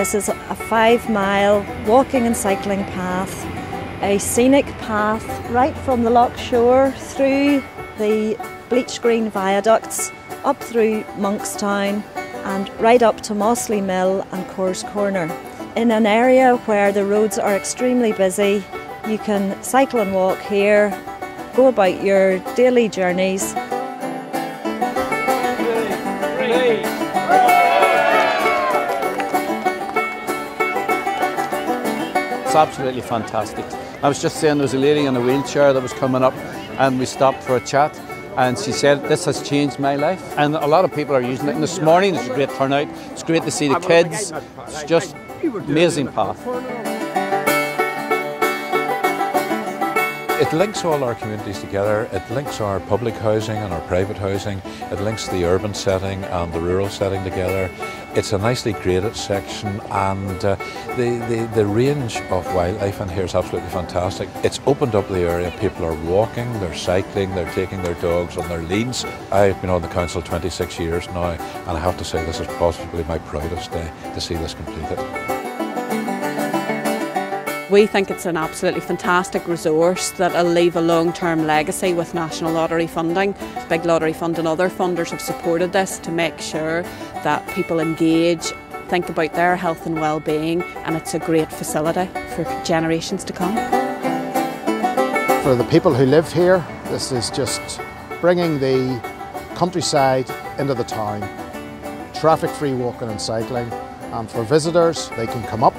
This is a 5-mile walking and cycling path, a scenic path right from the loch shore through the bleach green viaducts, up through Monkstown and right up to Mossley Mill and Coors Corner. In an area where the roads are extremely busy, you can cycle and walk here, go about your daily journeys. It's absolutely fantastic. I was just saying there was a lady in a wheelchair that was coming up and we stopped for a chat and she said, this has changed my life. And a lot of people are using it. And this morning there's a great turnout. It's great to see the kids. It's just amazing path. It links all our communities together. It links our public housing and our private housing. It links the urban setting and the rural setting together. It's a nicely graded section, and the range of wildlife in here is absolutely fantastic. It's opened up the area. People are walking, they're cycling, they're taking their dogs on their leads. I've been on the council 26 years now, and I have to say this is possibly my proudest day to see this completed. We think it's an absolutely fantastic resource that'll leave a long-term legacy with National Lottery funding. Big Lottery Fund and other funders have supported this to make sure that people engage, think about their health and well-being, and it's a great facility for generations to come. For the people who live here, this is just bringing the countryside into the town, traffic-free walking and cycling, and for visitors they can come up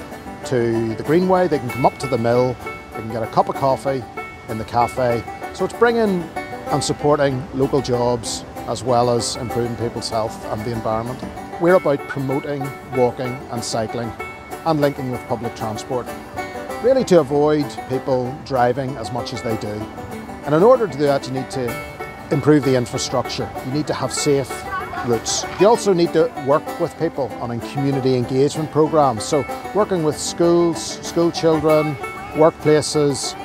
to the Greenway, they can come up to the mill, they can get a cup of coffee in the cafe. So it's bringing and supporting local jobs as well as improving people's health and the environment. We're about promoting walking and cycling and linking with public transport, really to avoid people driving as much as they do. And in order to do that, you need to improve the infrastructure. You need to have safe routes. You also need to work with people on community engagement programs. So working with schools, school children, workplaces,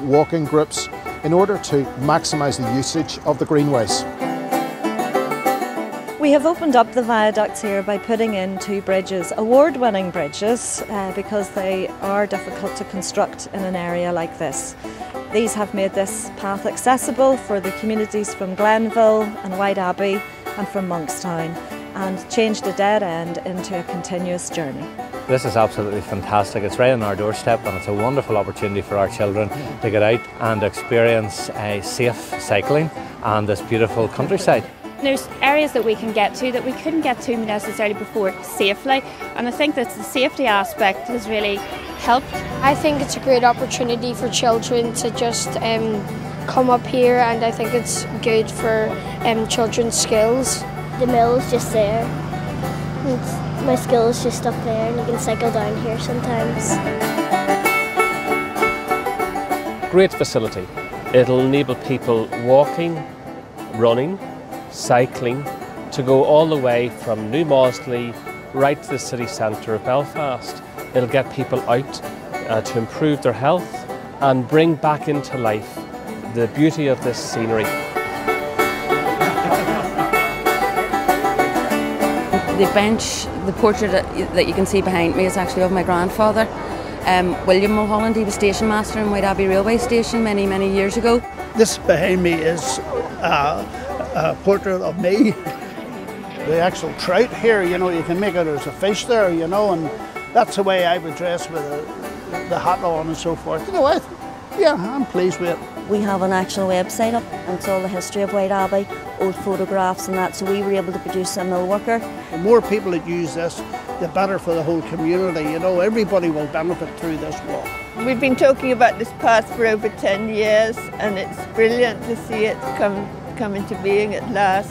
walking groups, in order to maximise the usage of the greenways. We have opened up the viaducts here by putting in 2 bridges, award-winning bridges, because they are difficult to construct in an area like this. These have made this path accessible for the communities from Glenville and White Abbey and from Monkstown, and changed a dead end into a continuous journey. This is absolutely fantastic. It's right on our doorstep, and it's a wonderful opportunity for our children to get out and experience safe cycling and this beautiful countryside. There's areas that we can get to that we couldn't get to necessarily before safely, and I think that the safety aspect has really helped. I think it's a great opportunity for children to just come up here, and I think it's good for children's skills. The mill is just there. My school is just up there, and you can cycle down here sometimes. Great facility. It'll enable people walking, running, cycling to go all the way from New Mossley right to the city centre of Belfast. It'll get people out to improve their health and bring back into life the beauty of this scenery. The bench, the portrait that you can see behind me is actually of my grandfather, William Mulholland. He was station master in White Abbey railway station many, many years ago. This behind me is a portrait of me. The actual trout here, you know, you can make it as a fish there, you know, and that's the way I would dress with the hat on and so forth. You know what? Yeah, I'm pleased with it. We have an actual website up, and it's all the history of White Abbey, old photographs and that, so we were able to produce a mill worker. The more people that use this, the better for the whole community. You know, everybody will benefit through this walk. We've been talking about this path for over 10 years, and it's brilliant to see it come into being at last.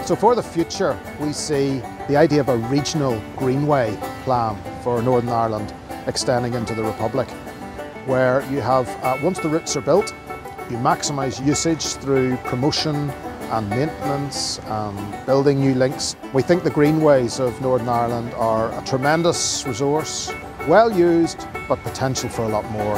So for the future, we see the idea of a regional greenway plan for Northern Ireland extending into the Republic, where you have, once the routes are built, you maximise usage through promotion and maintenance and building new links. We think the greenways of Northern Ireland are a tremendous resource, well used, but potential for a lot more.